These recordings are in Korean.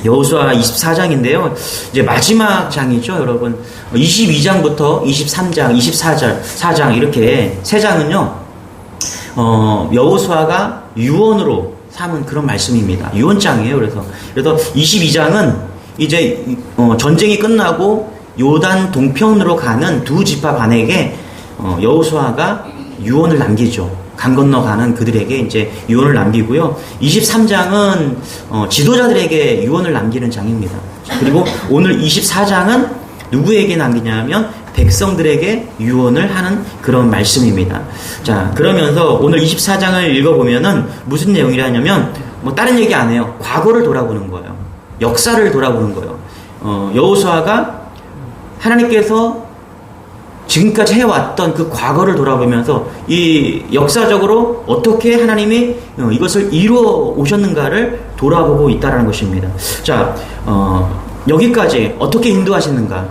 여호수아 24장인데요. 이제 마지막 장이죠, 여러분. 22장부터 23장, 24장 이렇게 세 장은요. 여호수아가 유언으로 삼은 그런 말씀입니다. 유언장이에요. 그래서 22장은 이제 전쟁이 끝나고 요단 동편으로 가는 두 지파 반에게 여호수아가 유언을 남기죠. 강 건너가는 그들에게 이제 유언을 남기고요. 23장은 지도자들에게 유언을 남기는 장입니다. 그리고 오늘 24장은 누구에게 남기냐면 백성들에게 유언을 하는 그런 말씀입니다. 자, 그러면서 오늘 24장을 읽어보면은 무슨 내용이라냐면 뭐 다른 얘기 안 해요. 과거를 돌아보는 거예요. 역사를 돌아보는 거예요. 여호수아가 하나님께서 지금까지 해왔던 그 과거를 돌아보면서 이 역사적으로 어떻게 하나님이 이것을 이루어 오셨는가를 돌아보고 있다는 것입니다. 자, 여기까지 어떻게 인도하시는가,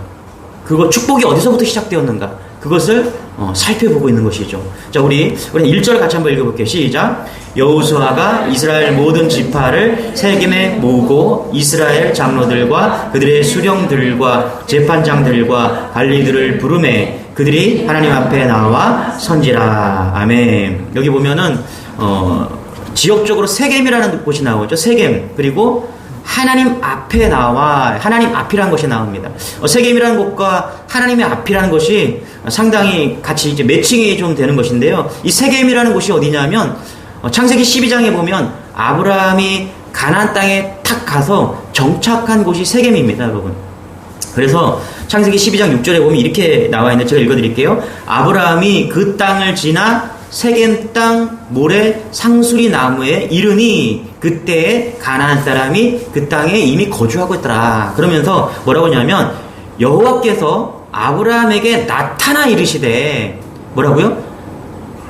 그거 축복이 어디서부터 시작되었는가, 그것을 살펴보고 있는 것이죠. 자, 우리 1절 같이 한번 읽어볼게요. 시작. 여호수아가 이스라엘 모든 지파를 세겜에 모으고 이스라엘 장로들과 그들의 수령들과 재판장들과 관리들을 부르매 그들이 하나님 앞에 나와 선지라. 아멘. 여기 보면은 지역적으로 세겜이라는 곳이 나오죠. 세겜. 그리고 하나님 앞에 나와, 하나님 앞이라는 것이 나옵니다. 세겜이라는 곳과 하나님의 앞이라는 것이 상당히 같이 이제 매칭이 좀 되는 것인데요. 이 세겜이라는 곳이 어디냐면 창세기 12장에 보면 아브라함이 가나안 땅에 탁 가서 정착한 곳이 세겜입니다, 여러분. 그래서 창세기 12장 6절에 보면 이렇게 나와 있는데 제가 읽어드릴게요. 아브라함이 그 땅을 지나 세겜 땅 모래 상수리 나무에 이르니 그때 가나안 사람이 그 땅에 이미 거주하고 있더라. 그러면서 뭐라고 하냐면 여호와께서 아브라함에게 나타나 이르시되, 뭐라고요?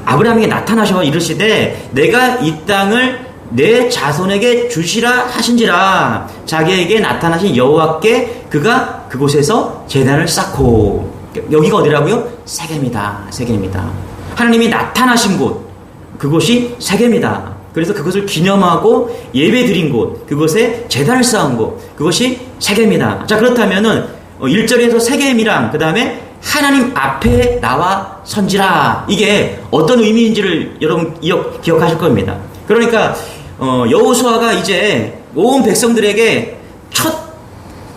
아브라함에게 나타나셔 이르시되 내가 이 땅을 내 자손에게 주시라 하신지라. 자기에게 나타나신 여호와께 그가 그곳에서 제단을 쌓고. 여기가 어디라고요? 세겜이다. 세겜이다. 하나님이 나타나신 곳, 그곳이 세겜이다. 그래서 그것을 기념하고 예배 드린 곳, 그곳에 제단을 쌓은 곳, 그것이 세겜이다. 자, 그렇다면은 1절에서 세겜이랑 그 다음에 하나님 앞에 나와 선지라, 이게 어떤 의미인지를 여러분 기억하실 겁니다. 그러니까 여호수아가 이제 온 백성들에게 첫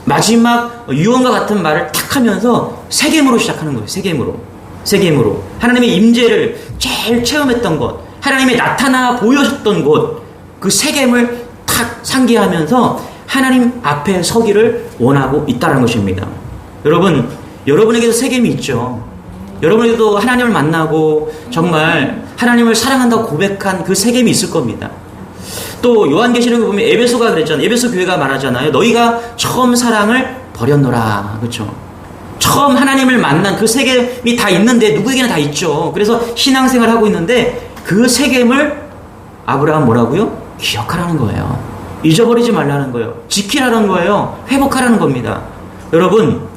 마지막 유언과 같은 말을 탁 하면서 세겜으로 시작하는 거예요. 세겜으로 하나님의 임재를 제일 체험했던 곳, 하나님이 나타나 보여줬던 곳, 그 세겜을 탁 상기하면서 하나님 앞에 서기를 원하고 있다는 것입니다. 여러분, 여러분에게도 세겜이 있죠. 여러분에게도 하나님을 만나고 정말 하나님을 사랑한다고 고백한 그 세겜이 있을 겁니다. 또 요한계시록에 보면 에베소가 그랬잖아요. 에베소 교회가 말하잖아요. 너희가 처음 사랑을 버렸노라. 그렇죠? 처음 하나님을 만난 그 세겜이 다 있는데 누구에게나 다 있죠. 그래서 신앙생활을 하고 있는데 그 세겜을 아브라함 뭐라고요? 기억하라는 거예요. 잊어버리지 말라는 거예요. 지키라는 거예요. 회복하라는 겁니다. 여러분,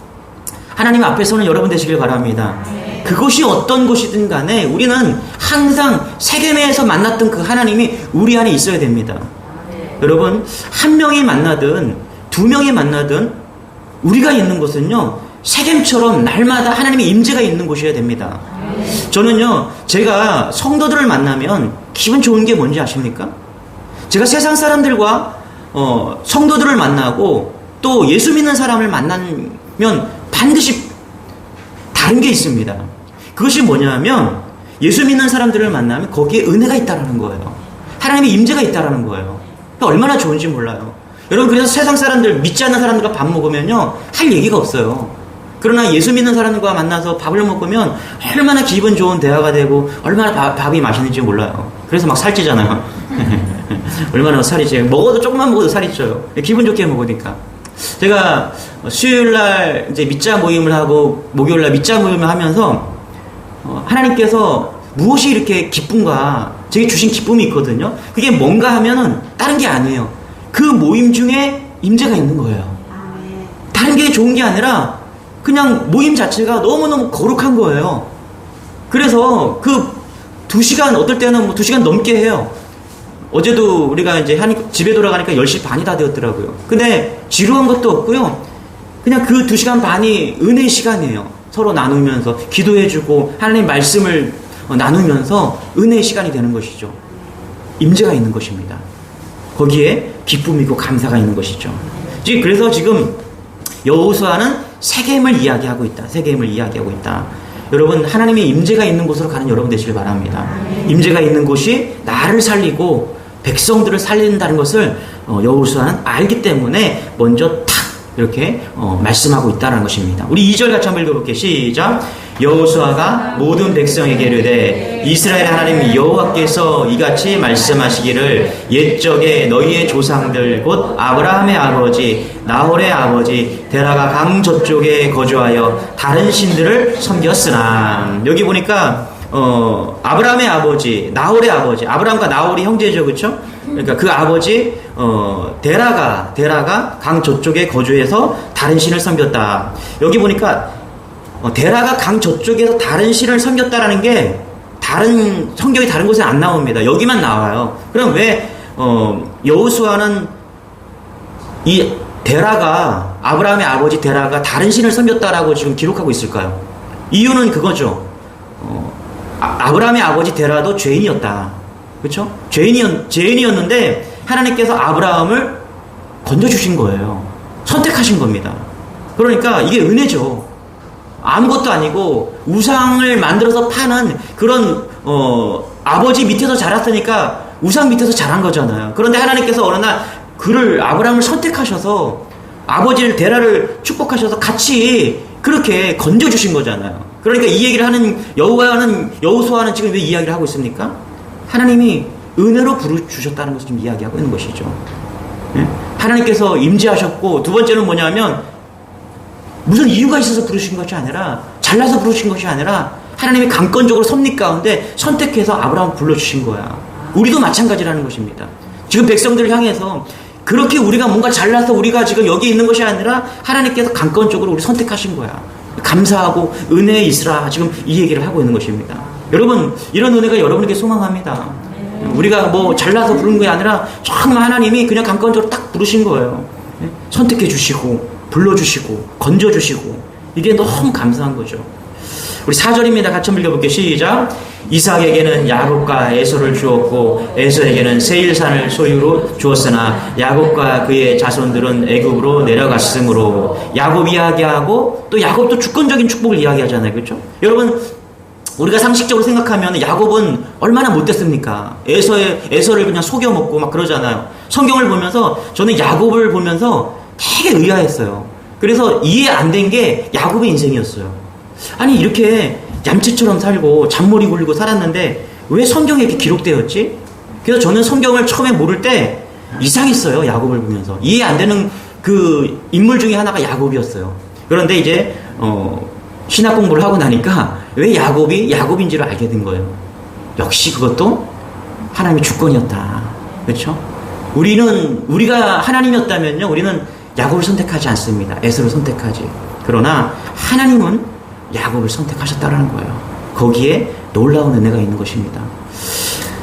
하나님 앞에서는 여러분 되시길 바랍니다. 그것이 어떤 곳이든 간에 우리는 항상 세겜에서 만났던 그 하나님이 우리 안에 있어야 됩니다. 여러분, 한 명이 만나든 두 명이 만나든 우리가 있는 곳은요, 세겜처럼 날마다 하나님의 임재가 있는 곳이어야 됩니다. 저는요, 제가 성도들을 만나면 기분 좋은 게 뭔지 아십니까? 제가 세상 사람들과 성도들을 만나고 또 예수 믿는 사람을 만나면 반드시 다른 게 있습니다. 그것이 뭐냐면 예수 믿는 사람들을 만나면 거기에 은혜가 있다는 거예요. 하나님의 임재가 있다는 거예요. 얼마나 좋은지 몰라요. 여러분, 그래서 세상 사람들, 믿지 않는 사람들과 밥 먹으면요, 할 얘기가 없어요. 그러나 예수 믿는 사람들과 만나서 밥을 먹으면 얼마나 기분 좋은 대화가 되고 얼마나 밥이 맛있는지 몰라요. 그래서 막 살찌잖아요. 얼마나 살이 쪄요. 먹어도 조금만 먹어도 살이 쪄요. 기분 좋게 먹으니까. 제가 수요일날 이제 밑자 모임을 하고 목요일날 밑자 모임을 하면서 하나님께서 무엇이 이렇게 기쁜가, 제게 주신 기쁨이 있거든요. 그게 뭔가 하면은 다른 게 아니에요. 그 모임 중에 임재가 있는 거예요. 다른 게 좋은 게 아니라 그냥 모임 자체가 너무너무 거룩한 거예요. 그래서 그 2시간, 어떨 때는 뭐 2시간 넘게 해요. 어제도 우리가 이제 집에 돌아가니까 10시 반이 다 되었더라고요. 근데 지루한 것도 없고요. 그냥 그 2시간 반이 은혜의 시간이에요. 서로 나누면서 기도해주고 하나님 말씀을 나누면서 은혜의 시간이 되는 것이죠. 임재가 있는 것입니다. 거기에 기쁨이고 감사가 있는 것이죠. 그래서 지금 여호수아는 세겜을 이야기하고 있다. 세겜을 이야기하고 있다. 여러분, 하나님의 임재가 있는 곳으로 가는 여러분 되시길 바랍니다. 임재가 있는 곳이 나를 살리고 백성들을 살린다는 것을 여호수아는 알기 때문에 먼저 탁 이렇게 말씀하고 있다는 것입니다. 우리 2절 같이 한번 읽어볼게요. 시작. 여호수아가 모든 백성에게 이르되 이스라엘 하나님 여호와께서 이같이 말씀하시기를 옛적에 너희의 조상들 곧 아브라함의 아버지 나홀의 아버지 데라가 강 저쪽에 거주하여 다른 신들을 섬겼으나. 여기 보니까 아브라함의 아버지 나홀의 아버지, 아브라함과 나홀이 형제죠, 그렇죠? 그러니까 그 아버지 데라가 강 저쪽에 거주해서 다른 신을 섬겼다. 여기 보니까 데라가 강 저쪽에서 다른 신을 섬겼다라는 게 성경이 다른 곳에 안 나옵니다. 여기만 나와요. 그럼 왜 여호수아는 이 데라가, 아브라함의 아버지 데라가 다른 신을 섬겼다라고 지금 기록하고 있을까요? 이유는 그거죠. 아브라함의 아버지 데라도 죄인이었다. 그렇죠? 죄인이었는데 하나님께서 아브라함을 건져주신 거예요. 선택하신 겁니다. 그러니까 이게 은혜죠. 아무것도 아니고 우상을 만들어서 파는 그런 아버지 밑에서 자랐으니까 우상 밑에서 자란 거잖아요. 그런데 하나님께서 어느 날 아브라함을 선택하셔서 아버지를 데라를 축복하셔서 같이 그렇게 건져주신 거잖아요. 그러니까 이 얘기를 하는 여호수아는 지금 왜 이야기를 하고 있습니까? 하나님이 은혜로 부르주셨다는 것을 좀 이야기하고 있는 것이죠. 네? 하나님께서 임재하셨고, 두 번째는 뭐냐면 무슨 이유가 있어서 부르신 것이 아니라, 잘나서 부르신 것이 아니라 하나님이 강권적으로 섭리 가운데 선택해서 아브라함을 불러주신 거야. 우리도 마찬가지라는 것입니다. 지금 백성들을 향해서 그렇게 우리가 뭔가 잘나서 우리가 지금 여기 있는 것이 아니라 하나님께서 강권적으로 우리 선택하신 거야. 감사하고 은혜에 있으라, 지금 이 얘기를 하고 있는 것입니다. 여러분, 이런 은혜가 여러분에게 소망합니다. 우리가 뭐 잘나서 부른 게 아니라 정말 하나님이 그냥 강권적으로 딱 부르신 거예요. 선택해 주시고 불러주시고 건져주시고, 이게 너무 감사한 거죠. 우리 4절입니다. 같이 한번 읽어볼게요. 시작. 이삭에게는 야곱과 에서를 주었고 에서에게는 세일산을 소유로 주었으나 야곱과 그의 자손들은 애굽으로 내려갔으므로. 야곱 이야기하고 또 야곱도 주권적인 축복을 이야기하잖아요. 그렇죠? 여러분, 우리가 상식적으로 생각하면 야곱은 얼마나 못됐습니까? 에서를 그냥 속여먹고 막 그러잖아요. 성경을 보면서 저는 야곱을 보면서 되게 의아했어요. 그래서 이해 안 된 게 야곱의 인생이었어요. 아니, 이렇게 얌체처럼 살고 잔머리 굴리고 살았는데 왜 성경에 이렇게 기록되었지? 그래서 저는 성경을 처음에 모를 때 이상했어요. 야곱을 보면서 이해 안 되는 그 인물 중에 하나가 야곱이었어요. 그런데 이제 신학 공부를 하고 나니까 왜 야곱이 야곱인지를 알게 된 거예요. 역시 그것도 하나님의 주권이었다. 그렇죠? 우리가 하나님이었다면요, 우리는 야곱을 선택하지 않습니다. 에서를 선택하지. 그러나 하나님은 야곱을 선택하셨다라는 거예요. 거기에 놀라운 은혜가 있는 것입니다.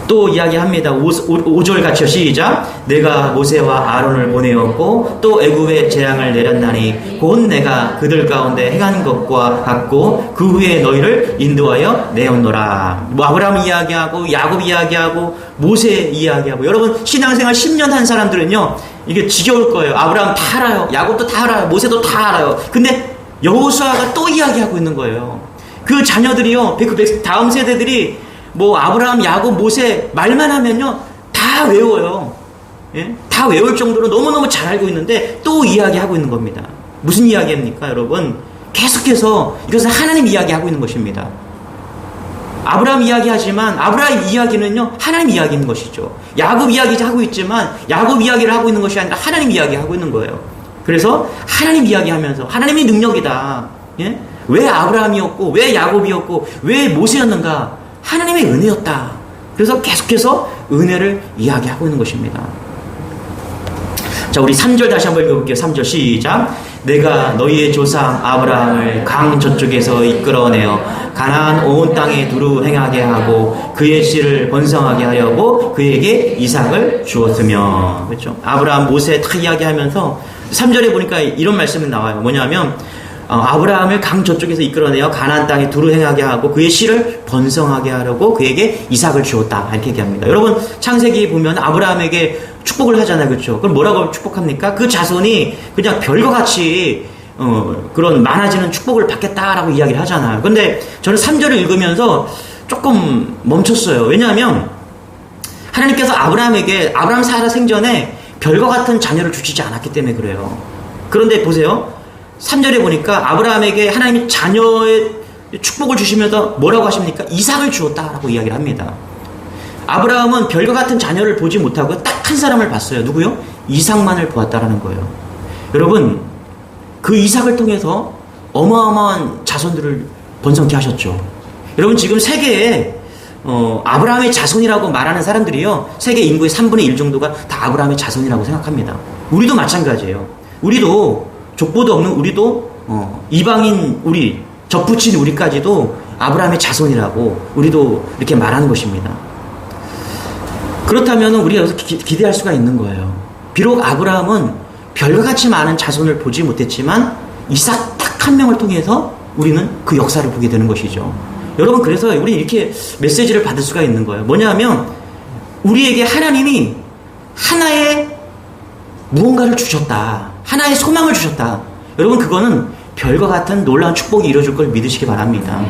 또 이야기합니다. 5절 같이요. 시작. 내가 모세와 아론을 보내었고 또 애굽에 재앙을 내렸나니 곧 내가 그들 가운데 행한 것과 같고 그 후에 너희를 인도하여 내었노라. 뭐 아브라함 이야기하고 야곱 이야기하고 모세 이야기하고. 여러분, 신앙생활 10년 한 사람들은요, 이게 지겨울 거예요. 아브라함 다 알아요. 야곱도 다 알아요. 모세도 다 알아요. 근데 여호수아가 또 이야기하고 있는 거예요. 그 자녀들이요, 그 다음 세대들이 뭐 아브라함, 야곱, 모세 말만 하면요 다 외워요. 예? 다 외울 정도로 너무너무 잘 알고 있는데 또 이야기하고 있는 겁니다. 무슨 이야기입니까, 여러분? 계속해서 이것은 하나님 이야기하고 있는 것입니다. 아브라함 이야기하지만 아브라함 이야기는요 하나님 이야기인 것이죠. 야곱 이야기 하고 있지만 야곱 이야기를 하고 있는 것이 아니라 하나님 이야기하고 있는 거예요. 그래서 하나님 이야기하면서 하나님의 능력이다. 예? 왜 아브라함이었고 왜 야곱이었고 왜 모세였는가? 하나님의 은혜였다. 그래서 계속해서 은혜를 이야기하고 있는 것입니다. 자, 우리 3절 다시 한번 읽어볼게요. 3절 시작. 내가 너희의 조상 아브라함을 강 저쪽에서 이끌어내어 가나안 온 땅에 두루 행하게 하고 그의 씨를 번성하게 하려고 그에게 이삭을 주었으며. 그렇죠? 아브라함 모세 다 이야기하면서 3절에 보니까 이런 말씀이 나와요. 뭐냐면 아브라함을 강 저쪽에서 이끌어내어 가나안 땅에 두루 행하게 하고 그의 씨를 번성하게 하려고 그에게 이삭을 주었다. 이렇게 얘기합니다. 여러분 창세기 보면 아브라함에게 축복을 하잖아요. 그렇죠? 그럼 뭐라고 축복합니까? 그 자손이 그냥 별과 같이 그런 많아지는 축복을 받겠다라고 이야기를 하잖아요. 근데 저는 3절을 읽으면서 조금 멈췄어요. 왜냐하면 하나님께서 아브라함 살아 생전에 별과 같은 자녀를 주시지 않았기 때문에 그래요. 그런데 보세요. 3절에 보니까 아브라함에게 하나님이 자녀의 축복을 주시면서 뭐라고 하십니까? 이삭을 주었다라고 이야기를 합니다. 아브라함은 별과 같은 자녀를 보지 못하고 딱 한 사람을 봤어요. 누구요? 이삭만을 보았다라는 거예요. 여러분, 그 이삭을 통해서 어마어마한 자손들을 번성케 하셨죠. 여러분, 지금 세계에 아브라함의 자손이라고 말하는 사람들이요, 세계 인구의 3분의 1 정도가 다 아브라함의 자손이라고 생각합니다. 우리도 마찬가지예요. 우리도 족보도 없는 우리도 이방인 우리, 접붙인 우리까지도 아브라함의 자손이라고 우리도 이렇게 말하는 것입니다. 그렇다면 우리가 여기서 기대할 수가 있는 거예요. 비록 아브라함은 별과 같이 많은 자손을 보지 못했지만 이삭 딱 한 명을 통해서 우리는 그 역사를 보게 되는 것이죠. 여러분, 그래서 우리 이렇게 메시지를 받을 수가 있는 거예요. 뭐냐면 우리에게 하나님이 하나의 무언가를 주셨다. 하나의 소망을 주셨다. 여러분, 그거는 별과 같은 놀라운 축복이 이루어질 걸 믿으시기 바랍니다.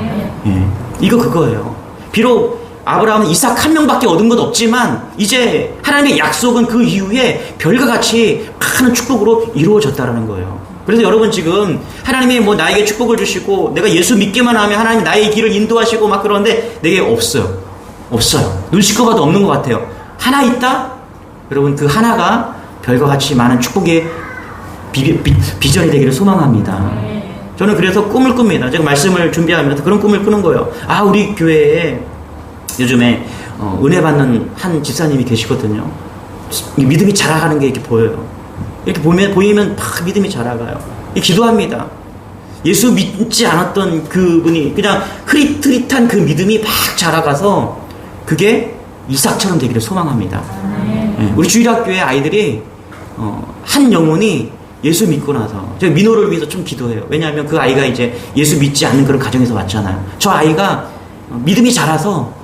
예. 이거 그거예요. 비록 아브라함은 이삭 한 명밖에 얻은 것 없지만 이제 하나님의 약속은 그 이후에 별과 같이 많은 축복으로 이루어졌다라는 거예요. 그래서 여러분, 지금 하나님이 뭐 나에게 축복을 주시고 내가 예수 믿기만 하면 하나님 나의 길을 인도하시고 막 그러는데 내게 없어요. 눈 씻고 봐도 없는 것 같아요. 하나 있다? 여러분, 그 하나가 별과 같이 많은 축복의 비전이 되기를 소망합니다. 저는 그래서 꿈을 꿉니다. 제가 말씀을 준비하면서 그런 꿈을 꾸는 거예요. 우리 교회에 요즘에 은혜 받는 한 집사님이 계시거든요. 믿음이 자라가는 게 이렇게 보여요. 이렇게 보이면 막 믿음이 자라가요. 기도합니다. 예수 믿지 않았던 그분이 그냥 흐릿흐릿한 그 믿음이 막 자라가서 그게 이삭처럼 되기를 소망합니다. 우리 주일학교의 아이들이 한 영혼이 예수 믿고 나서 제가 민호를 위해서 좀 기도해요. 왜냐하면 그 아이가 이제 예수 믿지 않는 그런 가정에서 왔잖아요. 저 아이가 믿음이 자라서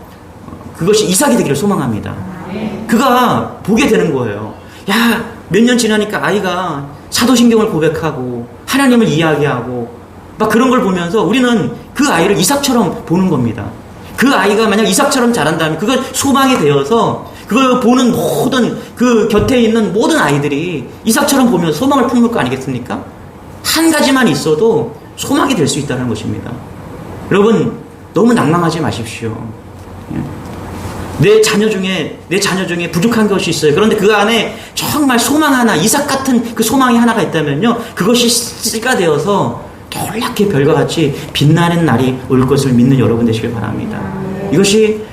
그것이 이삭이 되기를 소망합니다. 그가 보게 되는 거예요. 몇 년 지나니까 아이가 사도신경을 고백하고 하나님을 이야기하고 막 그런 걸 보면서 우리는 그 아이를 이삭처럼 보는 겁니다. 그 아이가 만약 이삭처럼 자란다면 그걸 소망이 되어서 그걸 보는 모든 그 곁에 있는 모든 아이들이 이삭처럼 보면서 소망을 품을 거 아니겠습니까? 한 가지만 있어도 소망이 될 수 있다는 것입니다. 여러분, 너무 낭망하지 마십시오. 내 자녀 중에 부족한 것이 있어요. 그런데 그 안에 정말 소망 하나, 이삭 같은 그 소망이 하나가 있다면요, 그것이 씨가 되어서 놀랍게 별과 같이 빛나는 날이 올 것을 믿는 여러분 되시길 바랍니다. 이것이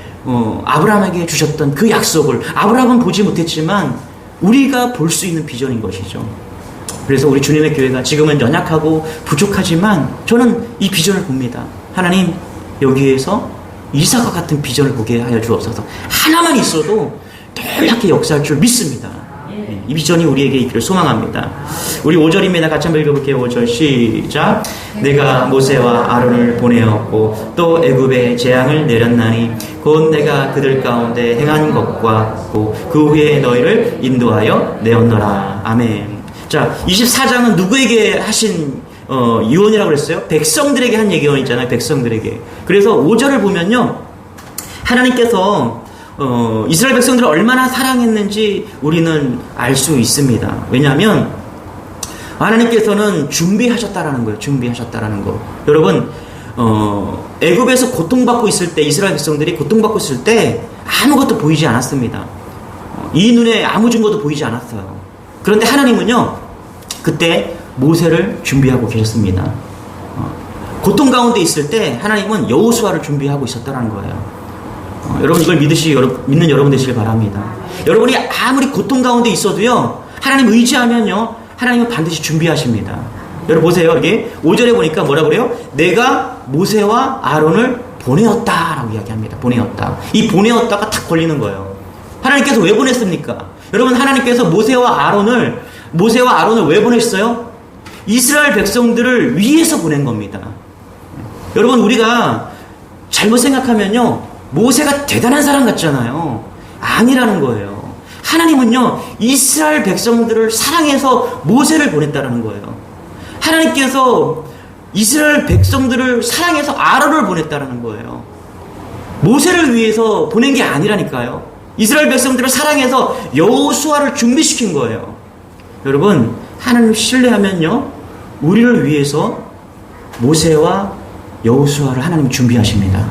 아브라함에게 주셨던 그 약속을 아브라함은 보지 못했지만 우리가 볼 수 있는 비전인 것이죠. 그래서 우리 주님의 교회가 지금은 연약하고 부족하지만 저는 이 비전을 봅니다. 하나님, 여기에서 이삭과 같은 비전을 보게 하여 주옵소서. 하나만 있어도 놀랍게 역사할 줄 믿습니다. 이 비전이 우리에게 있기를 소망합니다. 우리 5절입니다. 같이 한번 읽어볼게요. 5절 시작. 내가 모세와 아론을 보내었고 또 애굽에 재앙을 내렸나니 곧 내가 그들 가운데 행한 것과 그 후에 너희를 인도하여 내었노라. 아멘. 자, 24장은 누구에게 하신 유언이라고 그랬어요? 백성들에게 한 예언이잖아요. 백성들에게. 그래서 5절을 보면요, 하나님께서 이스라엘 백성들을 얼마나 사랑했는지 우리는 알 수 있습니다. 왜냐하면 하나님께서는 준비하셨다라는 거예요. 준비하셨다라는 거. 여러분, 애굽에서 고통받고 있을 때, 이스라엘 백성들이 고통받고 있을 때 아무것도 보이지 않았습니다. 이 눈에 아무 증거도 보이지 않았어요. 그런데 하나님은요, 그때 모세를 준비하고 계셨습니다. 고통 가운데 있을 때 하나님은 여호수아를 준비하고 있었다는 거예요. 여러분, 이걸 믿는 여러분 되시길 바랍니다. 여러분이 아무리 고통 가운데 있어도요, 하나님 의지하면요, 하나님은 반드시 준비하십니다. 여러분 보세요. 여기 5절에 보니까 뭐라 그래요? 내가 모세와 아론을 보내었다라고 이야기합니다. 보내었다. 이 보내었다가 탁 걸리는 거예요. 하나님께서 왜 보냈습니까? 여러분, 하나님께서 모세와 아론을 왜 보냈어요? 이스라엘 백성들을 위해서 보낸 겁니다. 여러분, 우리가 잘못 생각하면요, 모세가 대단한 사람 같잖아요. 아니라는 거예요. 하나님은요, 이스라엘 백성들을 사랑해서 모세를 보냈다라는 거예요. 하나님께서 이스라엘 백성들을 사랑해서 아론을 보냈다라는 거예요. 모세를 위해서 보낸 게 아니라니까요. 이스라엘 백성들을 사랑해서 여호수아를 준비시킨 거예요. 여러분, 하나님을 신뢰하면요, 우리를 위해서 모세와 여호수아를 하나님 준비하십니다.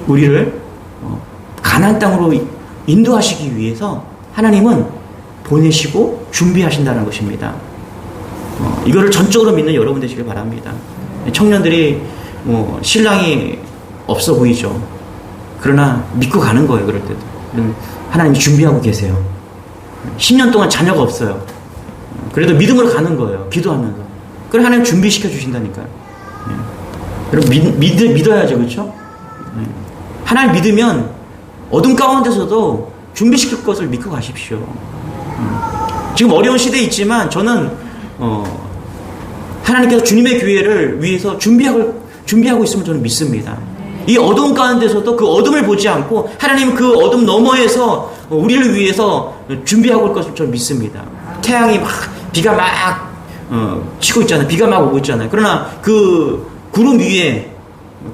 우리를 가나안 땅으로 인도하시기 위해서 하나님은 보내시고 준비하신다는 것입니다. 이거를 전적으로 믿는 여러분 되시길 바랍니다. 청년들이 신랑이 없어 보이죠. 그러나 믿고 가는 거예요. 그럴 때도 하나님이 준비하고 계세요. 10년 동안 자녀가 없어요. 그래도 믿음으로 가는 거예요. 기도하면서. 그래 하나님 준비시켜 주신다니까요. 여러분 믿어야죠. 그렇죠? 하나님 믿으면 어둠 가운데서도 준비시킬 것을 믿고 가십시오. 지금 어려운 시대에 있지만 저는 하나님께서 주님의 교회를 위해서 준비하고 있음을 저는 믿습니다. 이 어둠 가운데서도 그 어둠을 보지 않고 하나님은 그 어둠 너머에서 우리를 위해서 준비하고 올 것을 저는 믿습니다. 태양이 막 비가 막 치고 있잖아요. 비가 막 오고 있잖아요. 그러나 그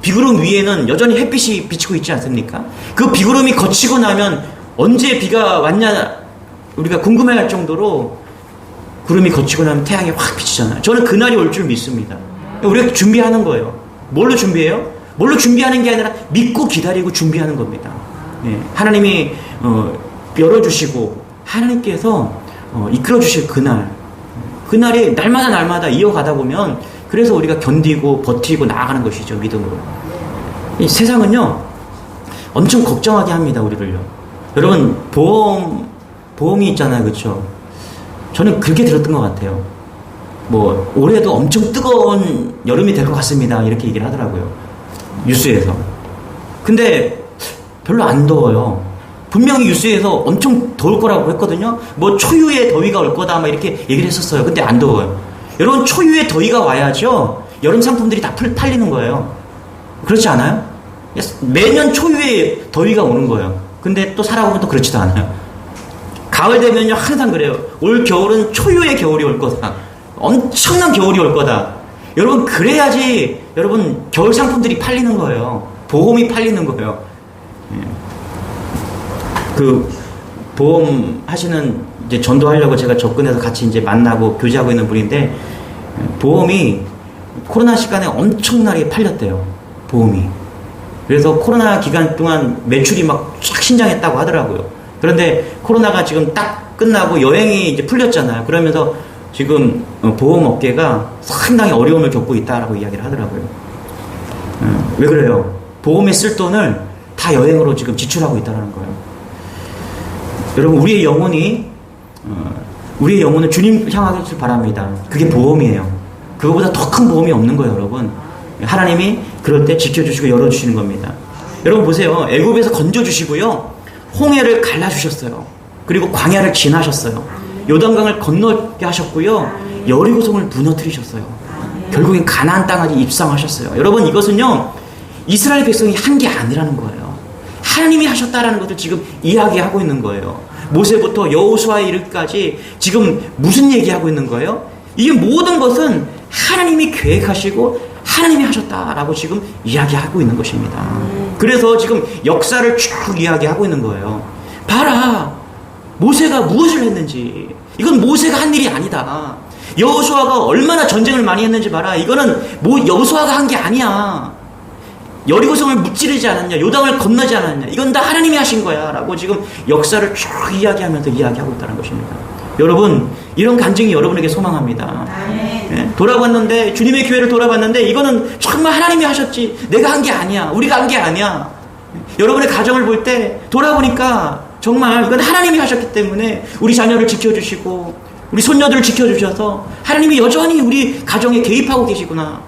비구름 위에는 여전히 햇빛이 비치고 있지 않습니까? 그 비구름이 거치고 나면 언제 비가 왔냐 우리가 궁금해할 정도로 구름이 거치고 나면 태양이 확 비치잖아요. 저는 그날이 올 줄 믿습니다. 우리가 준비하는 거예요. 뭘로 준비해요? 뭘로 준비하는 게 아니라 믿고 기다리고 준비하는 겁니다. 하나님이 열어주시고 하나님께서 이끌어주실 그날이 날마다 이어가다 보면 그래서 우리가 견디고 버티고 나아가는 것이죠. 믿음으로. 이 세상은요 엄청 걱정하게 합니다. 우리를요. 여러분 보험이 있잖아요. 그렇죠? 저는 그렇게 들었던 것 같아요. 올해도 엄청 뜨거운 여름이 될 것 같습니다. 이렇게 얘기를 하더라고요. 뉴스에서. 근데 별로 안 더워요. 분명히 뉴스에서 엄청 더울 거라고 했거든요. 초유의 더위가 올 거다 막 이렇게 얘기를 했었어요. 근데 안 더워요. 여러분, 초유의 더위가 와야죠 여름 상품들이 다 팔리는 거예요. 그렇지 않아요? 매년 초유의 더위가 오는 거예요. 근데 또 살아보면 또 그렇지도 않아요. 가을 되면요 항상 그래요. 올 겨울은 초유의 겨울이 올 거다. 엄청난 겨울이 올 거다. 여러분, 그래야지 여러분 겨울 상품들이 팔리는 거예요. 보험이 팔리는 거예요. 그 보험 하시는 이제 전도하려고 제가 접근해서 같이 이제 만나고 교제하고 있는 분인데, 보험이 코로나 시간에 엄청나게 팔렸대요. 보험이. 그래서 코로나 기간 동안 매출이 막 쫙 신장했다고 하더라고요. 그런데 코로나가 지금 딱 끝나고 여행이 이제 풀렸잖아요. 그러면서 지금 보험 업계가 상당히 어려움을 겪고 있다라고 이야기를 하더라고요. 왜 그래요? 보험에 쓸 돈을 다 여행으로 지금 지출하고 있다는 거예요. 여러분, 우리의 영혼은 주님 향하길 바랍니다. 그게 보험이에요. 그거보다 더 큰 보험이 없는 거예요, 여러분. 하나님이 그럴 때 지켜주시고 열어주시는 겁니다. 여러분 보세요. 애굽에서 건져주시고요. 홍해를 갈라주셨어요. 그리고 광야를 지나셨어요. 요단강을 건너게 하셨고요. 여리고성을 무너뜨리셨어요. 결국엔 가나안 땅까지 입성하셨어요. 여러분, 이것은요 이스라엘 백성이 한 게 아니라는 거예요. 하나님이 하셨다라는 것을 지금 이야기하고 있는 거예요. 모세부터 여호수아에 이르기까지 지금 무슨 얘기하고 있는 거예요? 이게 모든 것은 하나님이 계획하시고 하나님이 하셨다라고 지금 이야기하고 있는 것입니다. 그래서 지금 역사를 쭉 이야기하고 있는 거예요. 봐라, 모세가 무엇을 했는지. 이건 모세가 한 일이 아니다. 여호수아가 얼마나 전쟁을 많이 했는지 봐라. 이거는 여호수아가 한 게 아니야. 여리고성을 무찌르지 않았냐, 요단을 건너지 않았냐, 이건 다 하나님이 하신 거야 라고 지금 역사를 쭉 이야기하면서 이야기하고 있다는 것입니다. 여러분, 이런 간증이 여러분에게 소망합니다. 돌아봤는데, 주님의 교회를 돌아봤는데 이거는 정말 하나님이 하셨지 내가 한 게 아니야, 우리가 한 게 아니야. 여러분의 가정을 볼 때 돌아보니까 정말 이건 하나님이 하셨기 때문에 우리 자녀를 지켜주시고 우리 손녀들을 지켜주셔서 하나님이 여전히 우리 가정에 개입하고 계시구나.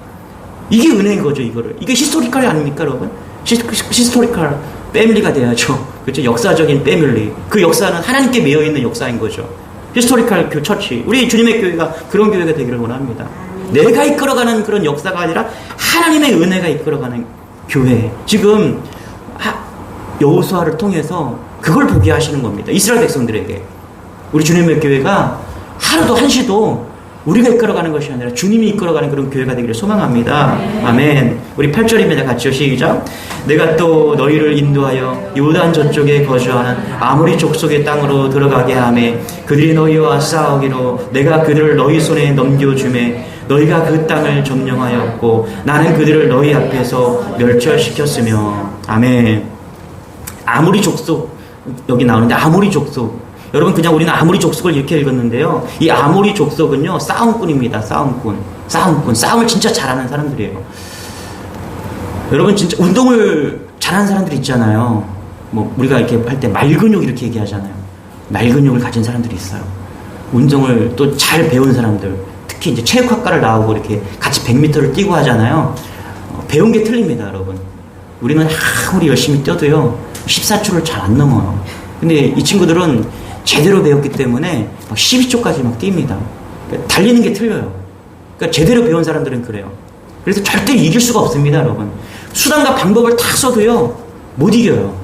이게 은혜인 거죠, 이거를. 이게 히스토리컬이 아닙니까, 여러분? 히스토리컬 패밀리가 돼야죠. 그렇죠? 역사적인 패밀리. 그 역사는 하나님께 매여 있는 역사인 거죠. 히스토리컬 처치. 우리 주님의 교회가 그런 교회가 되기를 원합니다. 내가 이끌어가는 그런 역사가 아니라 하나님의 은혜가 이끌어가는 교회. 지금 여호수아를 통해서 그걸 보게 하시는 겁니다. 이스라엘 백성들에게. 우리 주님의 교회가 하루도 한시도 우리가 이끌어가는 것이 아니라 주님이 이끌어가는 그런 교회가 되기를 소망합니다. 아멘. 우리 8절입니다. 같이요. 시작. 내가 또 너희를 인도하여 요단 저쪽에 거주하는 아모리 족속의 땅으로 들어가게 하매 그들이 너희와 싸우기로 내가 그들을 너희 손에 넘겨주매 너희가 그 땅을 점령하였고 나는 그들을 너희 앞에서 멸절시켰으며. 아멘. 아모리 족속 여기 나오는데 아모리 족속. 여러분 그냥 우리는 아모리 족속을 이렇게 읽었는데요. 이 아모리 족속은요. 싸움꾼입니다. 싸움꾼. 싸움을 진짜 잘하는 사람들이에요. 여러분 진짜 운동을 잘하는 사람들 있잖아요. 뭐 우리가 이렇게 할 때 말근육 이렇게 얘기하잖아요. 말근육을 가진 사람들이 있어요. 운동을 또 잘 배운 사람들. 특히 이제 체육학과를 나오고 이렇게 같이 100m를 뛰고 하잖아요. 배운 게 틀립니다, 여러분. 우리는 아무리 열심히 뛰어도요. 14초를 잘 안 넘어요. 근데 이 친구들은 제대로 배웠기 때문에 막 12초까지 막 뜁니다. 그러니까 달리는 게 틀려요. 그러니까 제대로 배운 사람들은 그래요. 그래서 절대 이길 수가 없습니다, 여러분. 수단과 방법을 다 써도요, 못 이겨요.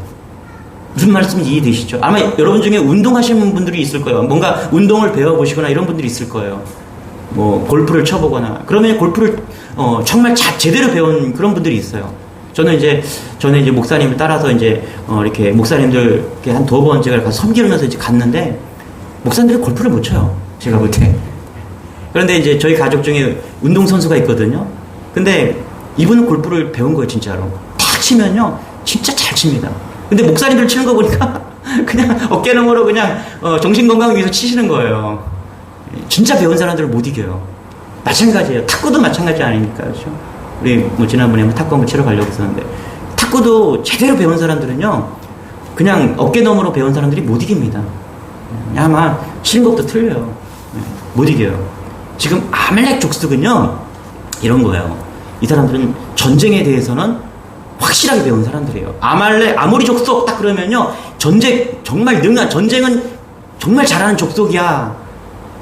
무슨 말씀인지 이해되시죠? 아마 여러분 중에 운동하시는 분들이 있을 거예요. 뭔가 운동을 배워보시거나 이런 분들이 있을 거예요. 뭐, 골프를 쳐보거나. 그러면 골프를, 정말 제대로 배운 그런 분들이 있어요. 저는 이제 목사님을 따라서 이렇게 목사님들 한 2번 제가 가서 섬기면서 이제 갔는데, 목사님들이 골프를 못 쳐요. 제가 볼 때. 그런데 이제 저희 가족 중에 운동선수가 있거든요. 근데 이분은 골프를 배운 거예요, 진짜로. 탁 치면요, 진짜 잘 칩니다. 근데 목사님들 치는 거 보니까 그냥 어깨너머로 그냥 정신건강을 위해서 치시는 거예요. 진짜 배운 사람들을 못 이겨요. 마찬가지예요. 탁구도 마찬가지 아닙니까? 그렇죠? 우리 뭐 지난번에 탁구 한번 치러 가려고 했었는데 탁구도 제대로 배운 사람들은요 그냥 어깨너머로 배운 사람들이 못 이깁니다. 아마 치는 것도 틀려요. 못 이겨요. 지금 아말렉 족속은요 이런 거예요. 이 사람들은 전쟁에 대해서는 확실하게 배운 사람들이에요. 아모리 족속 딱 그러면요 정말 능한, 전쟁은 정말 잘하는 족속이야.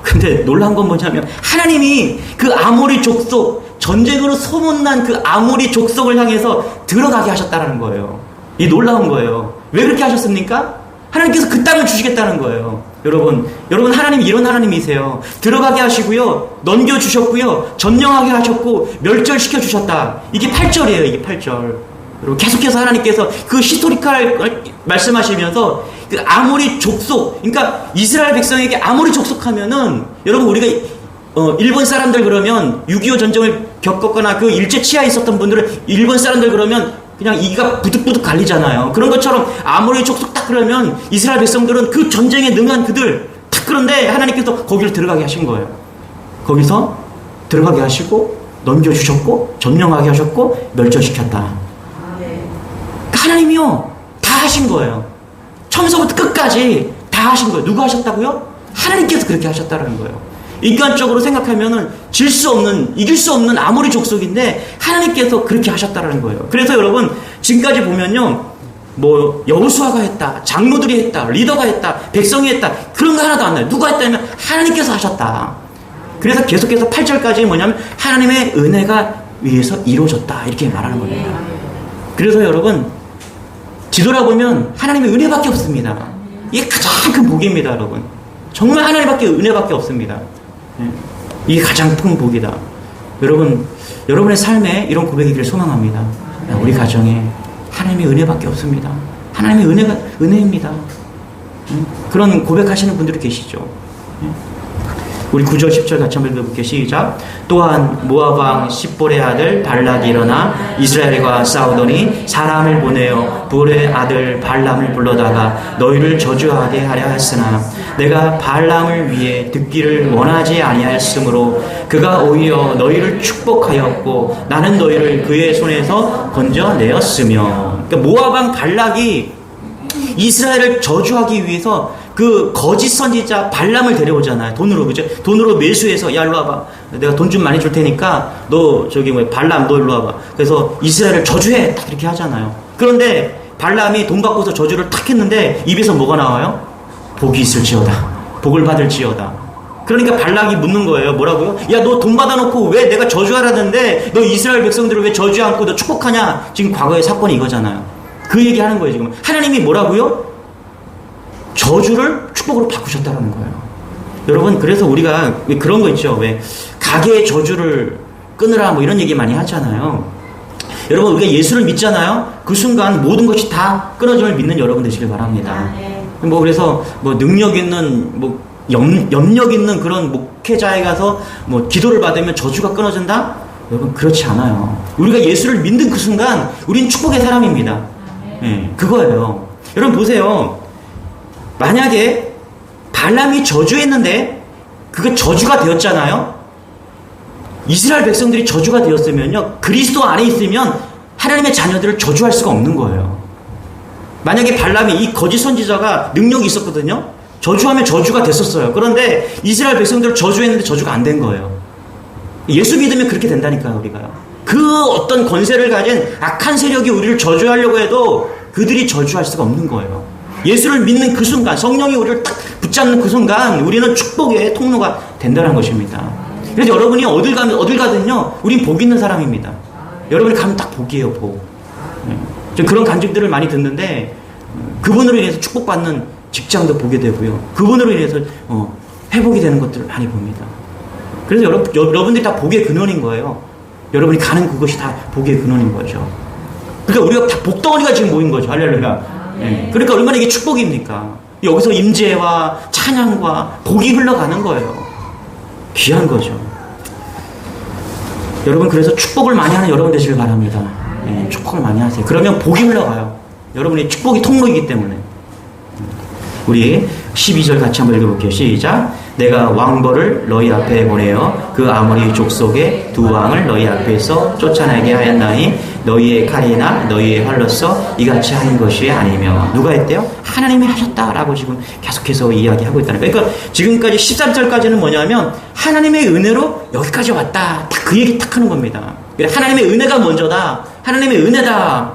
근데 놀라운 건 뭐냐면 하나님이 그 아모리 족속, 전쟁으로 소문난 그 아모리 족속을 향해서 들어가게 하셨다는 거예요. 이 놀라운 거예요. 왜 그렇게 하셨습니까? 하나님께서 그 땅을 주시겠다는 거예요. 여러분 하나님이 이런 하나님이세요. 들어가게 하시고요, 넘겨주셨고요, 점령하게 하셨고, 멸절시켜 주셨다. 이게 8절이에요. 이게 8절. 여러분 계속해서 하나님께서 그 히스토리컬 말씀하시면서 그 아모리 족속, 그러니까 이스라엘 백성에게 아모리 족속하면은 여러분 우리가 일본 사람들 그러면 6.25 전쟁을 겪었거나 그 일제 치하에 있었던 분들은 일본 사람들 그러면 그냥 이가 부득부득 갈리잖아요. 그런 것처럼 아모리 족속 딱 그러면 이스라엘 백성들은 그 전쟁에 능한 그들 딱, 그런데 하나님께서 거기를 들어가게 하신 거예요. 거기서 들어가게 하시고 넘겨주셨고 점령하게 하셨고 멸절시켰다. 하나님이요 다 하신 거예요. 처음부터 끝까지 다 하신 거예요. 누가 하셨다고요? 하나님께서 그렇게 하셨다는 거예요. 인간적으로 생각하면은 질 수 없는, 이길 수 없는 아모리 족속인데 하나님께서 그렇게 하셨다는 거예요. 그래서 여러분 지금까지 보면요, 뭐 여호수아가 했다, 장로들이 했다, 리더가 했다, 백성이 했다, 그런 거 하나도 안 나요. 누가 했다면 하나님께서 하셨다. 그래서 계속해서 8절까지 뭐냐면 하나님의 은혜가 위에서 이루어졌다 이렇게 말하는 겁니다. 그래서 여러분 뒤돌아보면 하나님의 은혜밖에 없습니다. 이게 가장 큰 복입니다, 여러분. 정말 하나님밖에 은혜밖에 없습니다. 이게 가장 큰 복이다. 여러분, 여러분의 삶에 이런 고백이기를 소망합니다. 우리 가정에 하나님의 은혜밖에 없습니다. 하나님의 은혜가 은혜입니다. 그런 고백하시는 분들이 계시죠. 우리 9절 10절 같이 한번 읽어볼게요. 시작. 또한 모압 왕 십볼의 아들 발락이 일어나 이스라엘과 싸우더니 사람을 보내어 볼의 아들 발람을 불러다가 너희를 저주하게 하려 했으나 내가 발람을 위해 듣기를 원하지 아니하였으므로 그가 오히려 너희를 축복하였고 나는 너희를 그의 손에서 건져내었으며. 그러니까 모압 왕 발락이 이스라엘을 저주하기 위해서 그 거짓 선지자 발람을 데려오잖아요. 돈으로, 그죠? 돈으로 매수해서, 야, 일로 와봐. 내가 돈 좀 많이 줄 테니까, 너, 저기, 발람, 너 일로 와봐. 그래서 이스라엘을 저주해. 딱 이렇게 하잖아요. 그런데 발람이 돈 갖고서 저주를 탁 했는데, 입에서 뭐가 나와요? 복이 있을지어다. 복을 받을지어다. 그러니까 발락이 묻는 거예요. 뭐라고요? 야, 너 돈 받아놓고 왜 내가 저주하라는데, 너 이스라엘 백성들을 왜 저주 않고 너 축복하냐? 지금 과거의 사건이 이거잖아요. 그 얘기 하는 거예요, 지금. 하나님이 뭐라고요? 저주를 축복으로 바꾸셨다는 거예요. 여러분, 그래서 우리가 그런 거 있죠. 왜 가게의 저주를 끊으라 뭐 이런 얘기 많이 하잖아요. 여러분, 우리가 예수를 믿잖아요. 그 순간 모든 것이 다 끊어짐을 믿는 여러분 되시길 바랍니다. 뭐 그래서 뭐 능력 있는 뭐 염력 있는 그런 목회자에 가서 뭐 기도를 받으면 저주가 끊어진다? 여러분, 그렇지 않아요. 우리가 예수를 믿는 그 순간 우린 축복의 사람입니다. 네, 그거예요. 여러분 보세요. 만약에 발람이 저주했는데 그게 저주가 되었잖아요. 이스라엘 백성들이 저주가 되었으면요, 그리스도 안에 있으면 하나님의 자녀들을 저주할 수가 없는 거예요. 만약에 발람이, 이 거짓 선지자가 능력이 있었거든요. 저주하면 저주가 됐었어요. 그런데 이스라엘 백성들을 저주했는데 저주가 안 된 거예요. 예수 믿으면 그렇게 된다니까요. 우리가 그 어떤 권세를 가진 악한 세력이 우리를 저주하려고 해도 그들이 저주할 수가 없는 거예요. 예수를 믿는 그 순간, 성령이 우리를 딱 붙잡는 그 순간 우리는 축복의 통로가 된다는 것입니다. 그래서 여러분이 어딜 가든요, 우린 복 있는 사람입니다. 여러분이 가면 딱 복이에요, 복. 좀 그런 간증들을 많이 듣는데, 그분으로 인해서 축복받는 직장도 보게 되고요, 그분으로 인해서 회복이 되는 것들을 많이 봅니다. 그래서 여러분들이 다 복의 근원인 거예요. 여러분이 가는 그것이 다 복의 근원인 거죠. 그러니까 우리가 다 복덩어리가 지금 모인 거죠. 할렐루야. 네. 그러니까 얼마나 이게 축복입니까? 여기서 임재와 찬양과 복이 흘러가는 거예요. 귀한 거죠. 여러분, 그래서 축복을 많이 하는 여러분 되시길 바랍니다. 네, 축복을 많이 하세요. 그러면 복이 흘러가요. 여러분이 축복이 통로이기 때문에. 우리 12절 같이 한번 읽어볼게요. 시작. 내가 왕벌을 너희 앞에 보내어 그 아모리 족속의 두 왕을 너희 앞에서 쫓아내게 하였나니 너희의 칼이나 너희의 활로서 이같이 하는 것이 아니며. 누가 했대요? 하나님이 하셨다라고 지금 계속해서 이야기하고 있다는 거예요. 그러니까 지금까지 13절까지는 뭐냐면 하나님의 은혜로 여기까지 왔다, 딱 그 얘기 딱 하는 겁니다. 하나님의 은혜가 먼저다, 하나님의 은혜다,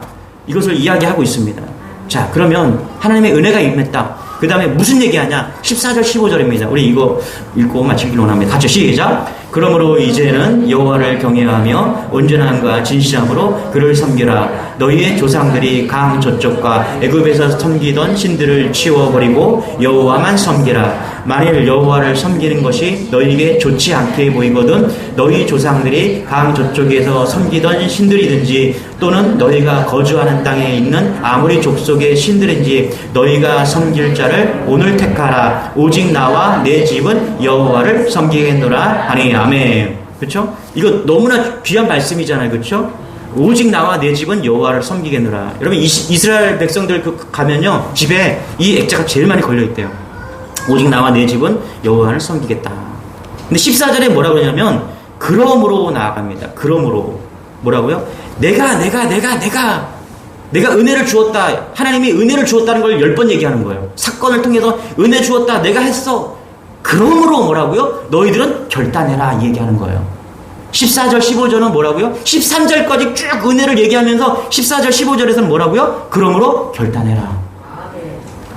이것을 이야기하고 있습니다. 자, 그러면 하나님의 은혜가 임했다. 그 다음에 무슨 얘기하냐? 14절 15절입니다. 우리 이거 읽고 마치길 원합니다. 같이 시작. 그러므로 이제는 여호와를 경외하며 온전함과 진실함으로 그를 섬기라. 너희의 조상들이 강 저쪽과 애굽에서 섬기던 신들을 치워버리고 여호와만 섬기라. 만일 여호와를 섬기는 것이 너희에게 좋지 않게 보이거든 너희 조상들이 강 저쪽에서 섬기던 신들이든지 또는 너희가 거주하는 땅에 있는 아무리 족속의 신들인지 너희가 섬길 자를 오늘 택하라. 오직 나와 내 집은 여호와를 섬기겠노라 하니. 아멘. 그렇죠? 이거 너무나 귀한 말씀이잖아요. 그렇죠? 오직 나와 내 집은 여호와를 섬기겠노라. 여러분, 이스라엘 백성들 가면요, 집에 이 액자가 제일 많이 걸려 있대요. 오직 나와 내 집은 여호와를 섬기겠다. 근데 14절에 뭐라고 하냐면 그러므로 나아갑니다. 그러므로 뭐라고요? 내가 은혜를 주었다. 하나님이 은혜를 주었다는 걸 10번 얘기하는 거예요. 사건을 통해서 은혜 주었다. 내가 했어. 그러므로 뭐라고요? 너희들은 결단해라, 이 얘기하는 거예요. 14절 15절은 뭐라고요? 13절까지 쭉 은혜를 얘기하면서 14절 15절에서는 뭐라고요? 그러므로 결단해라.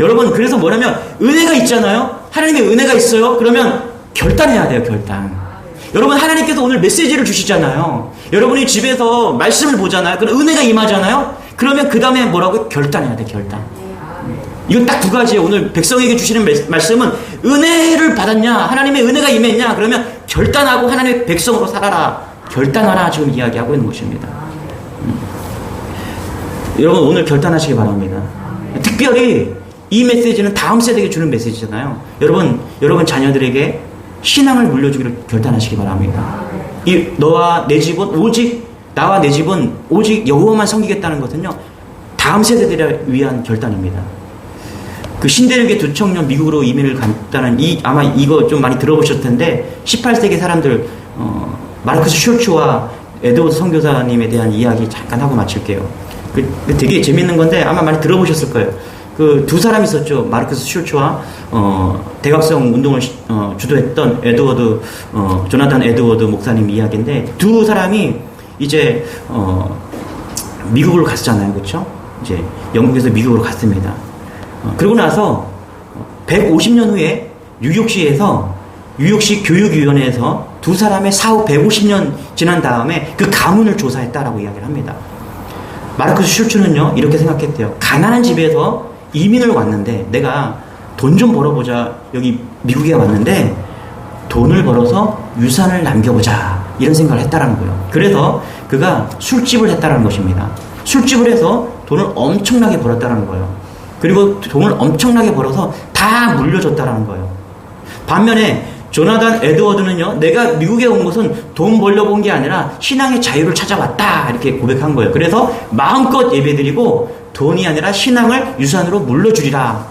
여러분, 그래서 뭐냐면 은혜가 있잖아요. 하나님의 은혜가 있어요. 그러면 결단해야 돼요. 결단. 여러분, 하나님께서 오늘 메시지를 주시잖아요. 여러분이 집에서 말씀을 보잖아요. 그럼 은혜가 임하잖아요. 그러면 그 다음에 뭐라고? 결단해야 돼. 결단. 이건 딱 두 가지예요. 오늘 백성에게 주시는 말씀은 은혜를 받았냐, 하나님의 은혜가 임했냐, 그러면 결단하고 하나님의 백성으로 살아라, 결단하라, 지금 이야기하고 있는 것입니다. 여러분, 오늘 결단하시기 바랍니다. 특별히 이 메시지는 다음 세대에게 주는 메시지잖아요. 여러분 자녀들에게 신앙을 물려주기를 결단하시기 바랍니다. 나와 내 집은 오직 여호와만 섬기겠다는 것은요, 다음 세대들을 위한 결단입니다. 그 신대륙의 두 청년 미국으로 이민을 갔다는 아마 이거 좀 많이 들어보셨을 텐데, 18세기 사람들, 마르크스 슐츠와 에드워드 선교사님에 대한 이야기 잠깐 하고 마칠게요. 되게 재밌는 건데 아마 많이 들어보셨을 거예요. 그 두 사람이 있었죠. 마르크스 슐츠와 대각성 운동을 주도했던 조나단 에드워드 목사님 이야기인데, 두 사람이 이제 미국으로 갔잖아요, 그렇죠? 이제 영국에서 미국으로 갔습니다. 그러고 나서 150년 후에 뉴욕시 교육위원회에서 두 사람의 사후 150년 지난 다음에 그 가문을 조사했다라고 이야기를 합니다. 마르크스 슐츠는요, 이렇게 생각했대요. 가난한 집에서 이민을 왔는데, 내가 돈 좀 벌어보자, 여기 미국에 왔는데 돈을 벌어서 유산을 남겨보자, 이런 생각을 했다라는 거예요. 그래서 그가 술집을 했다라는 것입니다. 술집을 해서 돈을 엄청나게 벌었다라는 거예요. 그리고 돈을 엄청나게 벌어서 다 물려줬다라는 거예요. 반면에 조나단 에드워드는요, 내가 미국에 온 것은 돈 벌려고 온 게 아니라 신앙의 자유를 찾아왔다, 이렇게 고백한 거예요. 그래서 마음껏 예배드리고 돈이 아니라 신앙을 유산으로 물려주리라,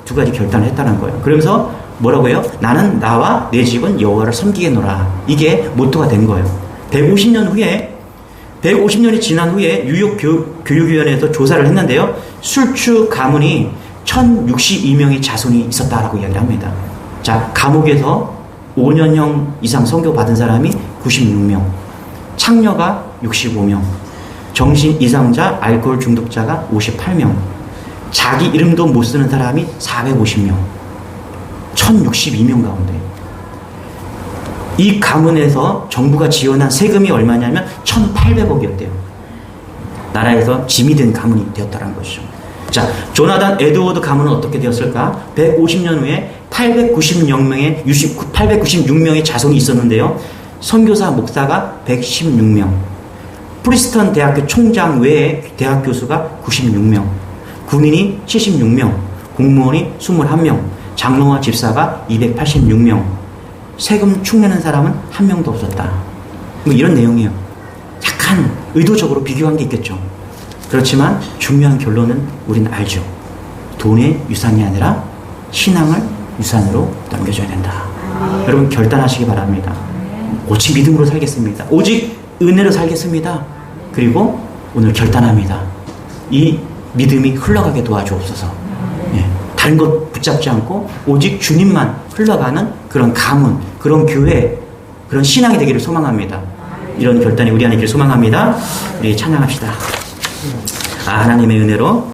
두 가지 결단을 했다는 거예요. 그러면서 뭐라고 해요? 나는 나와 내 집은 여호와를 섬기겠노라. 이게 모토가 된 거예요. 150년이 지난 후에 뉴욕 교육위원회에서 조사를 했는데요, 술추 가문이 1062명의 자손이 있었다라고 이야기를 합니다. 자, 감옥에서 5년형 이상 선고 받은 사람이 96명, 창녀가 65명, 정신 이상자, 알코올 중독자가 58명, 자기 이름도 못 쓰는 사람이 450명, 1062명 가운데 이 가문에서 정부가 지원한 세금이 얼마냐면 1800억이었대요. 나라에서 짐이 된 가문이 되었다는 것이죠. 자, 조나단 에드워드 가문은 어떻게 되었을까? 150년 후에 896명의 자손이 있었는데요. 선교사, 목사가 116명, 프리스턴 대학교 총장 외에 대학 교수가 96명, 군인이 76명, 공무원이 21명, 장로와 집사가 286명, 세금 축내는 사람은 한 명도 없었다. 뭐 이런 내용이에요. 약간 의도적으로 비교한 게 있겠죠. 그렇지만 중요한 결론은 우리는 알죠. 돈의 유산이 아니라 신앙을 유산으로 넘겨줘야 된다. 여러분 결단하시기 바랍니다. 오직 믿음으로 살겠습니다. 오직 은혜로 살겠습니다. 그리고 오늘 결단합니다. 이 믿음이 흘러가게 도와주옵소서. 예, 다른 것 붙잡지 않고 오직 주님만 흘러가는 그런 가문, 그런 교회, 그런 신앙이 되기를 소망합니다. 이런 결단이 우리 안에 있기를 소망합니다. 우리 찬양합시다. 하나님의 은혜로